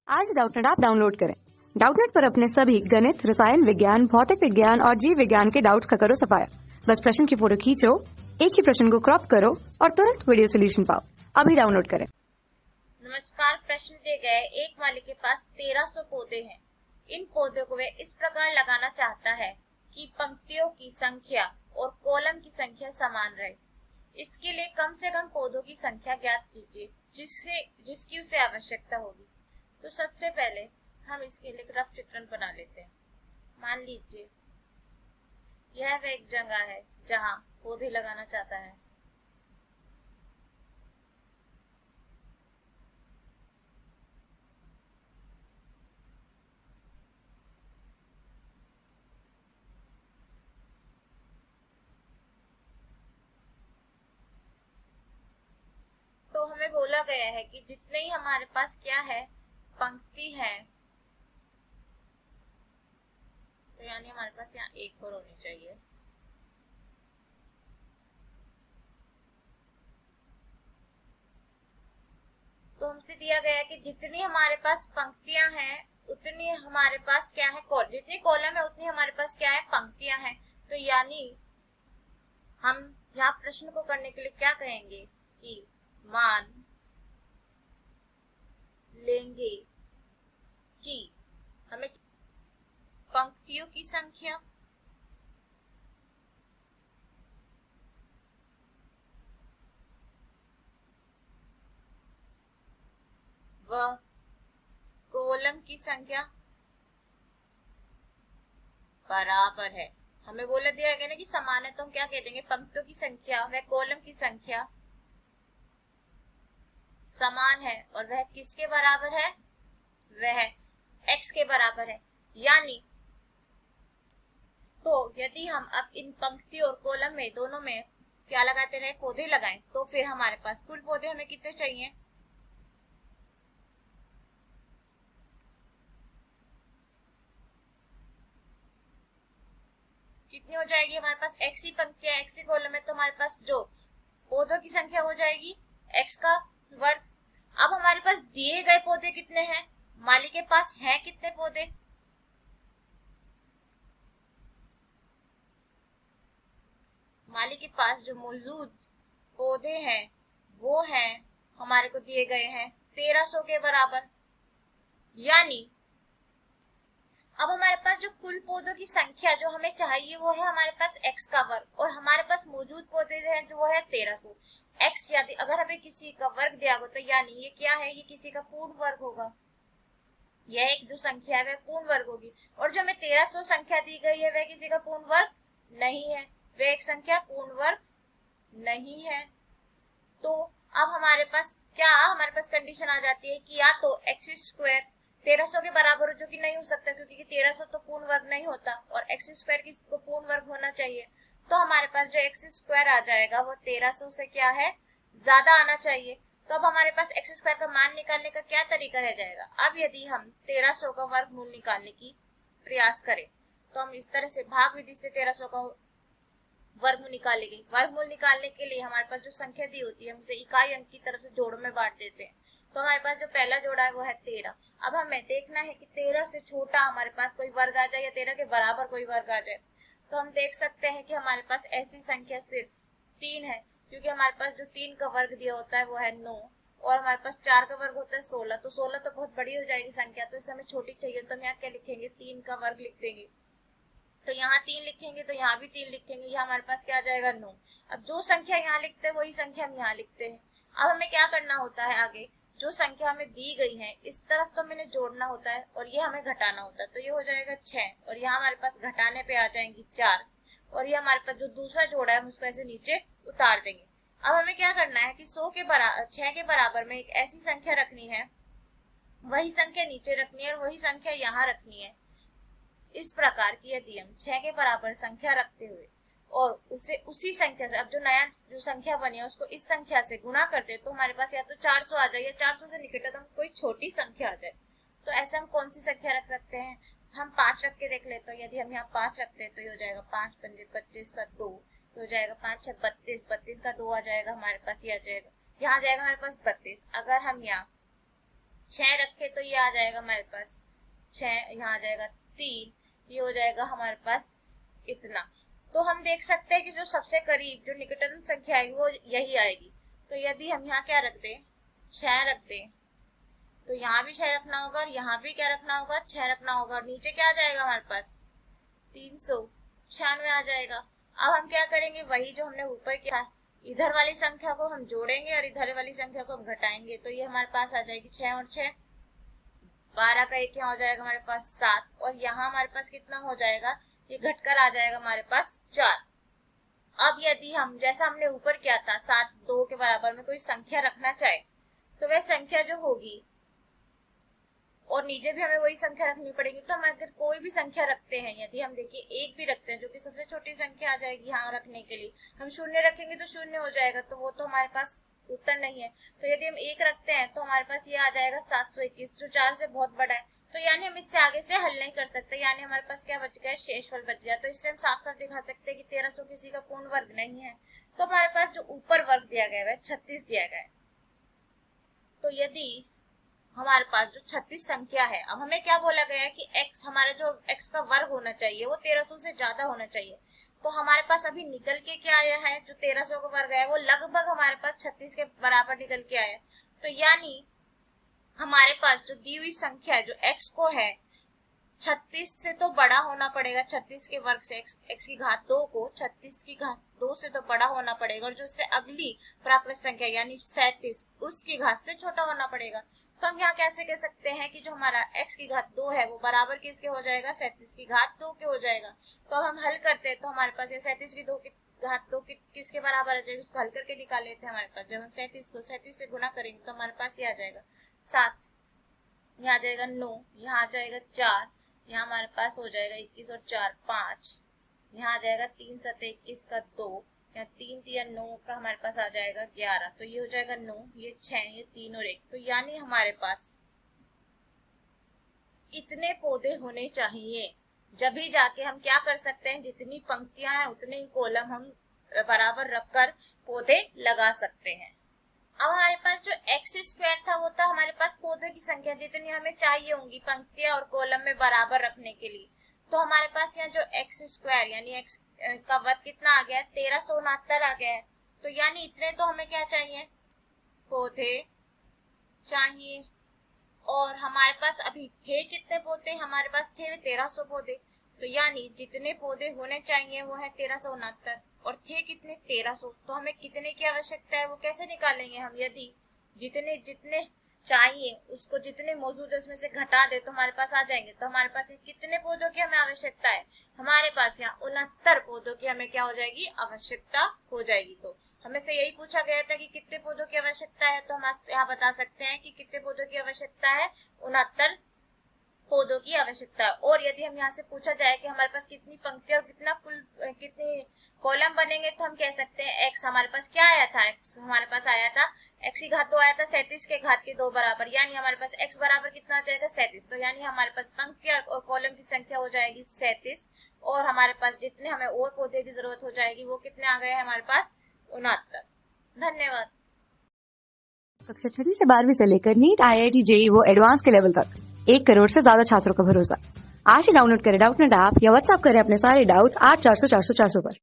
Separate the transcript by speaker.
Speaker 1: आज Doubtnut app download करें। Doubtnut पर अपने सभी गणित, रसायन विज्ञान, भौतिक विज्ञान और जीव विज्ञान के डाउट्स का करो सफाया। बस प्रश्न की फोटो खींचो, एक ही प्रश्न को क्रॉप करो और तुरंत वीडियो सोल्यूशन पाओ। अभी डाउनलोड करें।
Speaker 2: नमस्कार। प्रश्न दिए गए, एक माली के पास 1300 पौधे हैं। इन पौधों को वह इस प्रकार लगाना चाहता है कि पंक्तियों की संख्या और कॉलम की संख्या समान रहे। इसके लिए कम से कम पौधों की संख्या ज्ञात कीजिए जिसकी उसे आवश्यकता होगी। तो सबसे पहले हम इसके लिए रफ चित्रण बना लेते हैं। मान लीजिए यह वह एक जगह है जहां पौधे लगाना चाहता है। तो हमें बोला गया है कि जितने ही हमारे पास क्या है, पंक्ति है, तो यानी हमारे पास यहाँ एक और होनी चाहिए। तो हमसे दिया गया है कि जितनी हमारे पास पंक्तियां हैं उतनी हमारे पास क्या है, जितनी कॉलम है उतनी हमारे पास क्या है, पंक्तियां हैं। तो यानी हम यहाँ प्रश्न को करने के लिए क्या कहेंगे कि मान लेंगे कि हमें पंक्तियों की संख्या व कॉलम की संख्या बराबर है। हमें बोला दिया गया ना कि समान है, तो हम क्या कह देंगे, पंक्तियों की संख्या व कॉलम की संख्या समान है और वह किसके बराबर है, वह x के बराबर है। यानी तो यदि हम अब इन पंक्ति और कॉलम में दोनों में क्या लगाते रहे, पौधे लगाएं, तो फिर हमारे पास कुल पौधे हमें कितने चाहिए, कितनी हो जाएगी हमारे पास, x ही पंक्तियां x ही कॉलम है, तो हमारे पास जो पौधों की संख्या हो जाएगी x का वर्ग। अब हमारे पास दिए गए पौधे कितने हैं, माली के पास हैं कितने पौधे, माली के पास जो मौजूद पौधे हैं वो हैं, हमारे को दिए गए हैं 1300 के बराबर। यानी अब हमारे पास जो कुल पौधों की संख्या जो हमें चाहिए वो है हमारे पास x का वर्ग, और हमारे पास मौजूद पौधे हैं जो वो है 1300। x यदि अगर हमें किसी का वर्ग दिया हो तो यानी ये क्या है, ये किसी का पूर्ण वर्ग होगा। यह एक जो संख्या है वह पूर्ण वर्ग होगी, और जो हमें 1300 संख्या दी गई है वह किसी का पूर्ण वर्ग नहीं है, वह एक संख्या पूर्ण वर्ग नहीं है। तो अब हमारे पास कंडीशन आ जाती है कि या तो एक्स स्क्वायर 1300 के बराबर हो, जो कि नहीं हो सकता क्योंकि 1300 तो पूर्ण वर्ग नहीं होता और एक्स स्क्वायर को पूर्ण वर्ग होना चाहिए। तो हमारे पास जो एक्स स्क्वायर आ जाएगा वो 1300 से क्या है, ज्यादा आना चाहिए। तो अब हमारे पास एक्स स्क्वायर का मान निकालने का क्या तरीका रह जाएगा। अब यदि हम 1300 का वर्गमूल निकालने की प्रयास करें तो हम इस तरह से भाग विधि से 1300 का वर्गमूल निकालेंगे। वर्गमूल निकालने के लिए हमारे पास जो संख्या दी होती है हम उसे इकाई अंक की तरफ से जोड़ों में बांट देते हैं। तो हमारे पास जो पहला जोड़ा है वो है 13। अब हमें देखना है कि 13 से छोटा हमारे पास कोई वर्ग आ जाए या 13 के बराबर कोई वर्ग आ जाए। तो हम देख सकते हैं कि हमारे पास ऐसी संख्या सिर्फ 3 है, क्योंकि हमारे पास जो 3 का वर्ग दिया होता है वो है 9 और हमारे पास 4 का वर्ग होता है 16। तो 16 तो बहुत बड़ी हो जाएगी संख्या, तो इससे हमें छोटी चाहिए। तो हम यहाँ क्या लिखेंगे, 3 का वर्ग लिख देंगे। तो यहाँ 3 लिखेंगे तो यहाँ भी 3 लिखेंगे, यहाँ हमारे पास क्या आ जाएगा 9। अब जो संख्या यहाँ लिखते हैं वही संख्या हम यहाँ लिखते हैं। अब हमें क्या करना होता है, आगे जो संख्या हमें दी गई है इस तरफ तो मैंने जोड़ना होता है और ये हमें घटाना होता है। तो ये हो जाएगा 6 और यहाँ हमारे पास घटाने पे आ जाएंगी 4 और ये हमारे पास जो दूसरा जोड़ा है हम उसको ऐसे नीचे उतार देंगे। अब हमें क्या करना है कि 6 के बराबर में एक ऐसी संख्या रखनी है, वही संख्या नीचे रखनी है और वही संख्या यहाँ रखनी है। इस प्रकार की यदि हम 6 के बराबर संख्या रखते हुए और उसे उसी संख्या से, अब जो नया जो संख्या बनी है उसको इस संख्या से गुणा करते तो हमारे पास या तो 400 आ जाए या 400 से निकटतम कोई छोटी संख्या आ जाए। तो ऐसे हम कौन सी संख्या रख सकते हैं, हम 5 रख के देख लेते हैं। यदि हम यहाँ 5 रखते हैं तो ये हो जाएगा 5 पंजे 25 का 2, तो हो जाएगा 5 6 32, 32 का 2 आ जाएगा हमारे पास, ये आ जाएगा, यहाँ जाएगा हमारे पास 32। अगर हम यहाँ 6 रखे तो ये आ जाएगा हमारे पास 6, यहाँ आ जाएगा 3, ये हो जाएगा हमारे पास इतना। तो हम देख सकते हैं कि जो सबसे करीब जो निकटतम संख्या आएगी वो यही आएगी। तो यदि हम यहाँ क्या रख दें, 6 रख दें, तो यहाँ भी 6 रखना होगा और यहाँ भी क्या रखना होगा, 6 रखना होगा। और नीचे क्या आ जाएगा हमारे पास 396 आ जाएगा। अब हम क्या करेंगे, वही जो हमने ऊपर किया, इधर वाली संख्या को हम जोड़ेंगे और इधर वाली संख्या को हम घटाएंगे। तो ये हमारे पास आ जाएगी 6 और 6, 12 का 1 यहाँ हो जाएगा हमारे पास 7, और यहाँ हमारे पास कितना हो जाएगा, ये घटकर आ जाएगा हमारे पास 4। अब यदि हम जैसा हमने ऊपर किया था 7 2 के बराबर में कोई संख्या रखना चाहे तो वह संख्या जो होगी, और नीचे भी हमें वही संख्या रखनी पड़ेगी। तो हम अगर कोई भी संख्या रखते हैं, यदि हम देखिए 1 भी रखते हैं जो कि सबसे छोटी संख्या आ जाएगी यहाँ रखने के लिए, हम 0 रखेंगे तो 0 हो जाएगा, तो वो तो हमारे पास उत्तर नहीं है। तो यदि हम 1 रखते हैं तो हमारे पास ये आ जाएगा 721, जो 4 से बहुत बड़ा है। तो यानी हम इससे आगे से हल नहीं कर सकते, यानी हमारे पास क्या बच गया, शेषफल बच गया। तो इससे हम साफ साफ दिखा सकते हैं कि 1300 किसी का पूर्ण वर्ग नहीं है। तो हमारे पास जो ऊपर वर्ग दिया गया है 36 दिया गया है। तो यदि हमारे पास जो 36 संख्या है, अब हमें क्या बोला गया है कि x, हमारा जो x का वर्ग होना चाहिए वो 1300 से ज्यादा होना चाहिए। तो हमारे पास अभी निकल के क्या आया है, जो 1300 का वर्ग है वो लगभग हमारे पास 36 के बराबर निकल के आया है। तो यानी हमारे पास जो दी हुई संख्या है जो x को है 36 से तो बड़ा होना पड़ेगा, 36 के वर्ग से x की घात 2 को 36 की घात 2 से तो बड़ा होना पड़ेगा, और जो उससे अगली प्राकृत संख्या यानी 37 उसकी घात से छोटा होना पड़ेगा। तो हम यहाँ कैसे कह सकते हैं कि जो हमारा x की घात 2 है वो बराबर किसके हो जाएगा, 37 की घात 2 के हो जाएगा। तो अब हम हल करते हैं तो हमारे पास ये 37 की घात 2 किसके बराबर आ जाएगी, उसको हल करके निकाल लेते हैं। हमारे पास जब हम 37 को 37 से गुना करेंगे तो हमारे पास ये आ जाएगा 7, यहाँ आ जाएगा 9, यहाँ आ जाएगा 4, यहाँ हमारे पास हो जाएगा 21 और 4 5, यहाँ आ जाएगा 3 7 21 का 2, यहाँ 3 3 9 का हमारे पास आ जाएगा 11। तो ये हो जाएगा 9, ये 6, ये 3 और 1। तो यानी हमारे पास इतने पौधे होने चाहिए, जब भी जाके हम क्या कर सकते हैं, जितनी पंक्तियां हैं उतने ही कॉलम हम बराबर रखकर पौधे लगा सकते हैं। अब हमारे पास जो x² था वो था हमारे पास पौधे की संख्या जितनी हमें चाहिए होंगी पंक्तियां और कॉलम में बराबर रखने के लिए। तो हमारे पास यहाँ जो x² यानी x का वर्ग कितना आ गया है, 1369 आ गया है। तो यानी इतने तो हमें क्या चाहिए, पौधे चाहिए। और हमारे पास अभी थे कितने पौधे, हमारे पास थे 1300 पौधे। तो यानी जितने पौधे होने चाहिए वो है 1369, और थे कितने 1300। तो हमें कितने की आवश्यकता है वो कैसे निकालेंगे हम, यदि जितने जितने चाहिए उसको जितने मौजूद है उसमें से घटा दे तो हमारे पास आ जाएंगे। तो हमारे पास कितने पौधों की हमें आवश्यकता है, हमारे पास यहाँ 69 पौधों की हमें क्या हो जाएगी, आवश्यकता हो जाएगी। तो हमें से यही पूछा गया था कि कितने पौधों की आवश्यकता है, तो हम यहाँ बता सकते हैं कि कितने पौधों की आवश्यकता है, 69 पौधों की आवश्यकता है। और यदि हम यहाँ से पूछा जाए कि हमारे पास कितनी पंक्तियां और कितनी कॉलम बनेंगे, तो हम कह सकते हैं x हमारे पास क्या आया था, x हमारे पास आया था x की घात 2 आया था 37 के घात के 2 बराबर, यानी हमारे पास x बराबर कितना आ जाएगा 37। तो यानी हमारे पास पंक्तियां और कॉलम की संख्या हो जाएगी 37, और हमारे पास जितने हमें और पौधे की जरूरत हो जाएगी वो कितने आ गए हैं हमारे पास 69। धन्यवाद।
Speaker 1: कक्षा 6 से 12वीं से लेकर नीट IIT JEE वो एडवांस के लेवल तक 1 करोड़ से ज्यादा छात्रों का भरोसा। आज ही डाउनलोड करें डाउटनेट ऐप या व्हाट्सएप करें अपने सारे डाउट्स 8400 400 400 पर।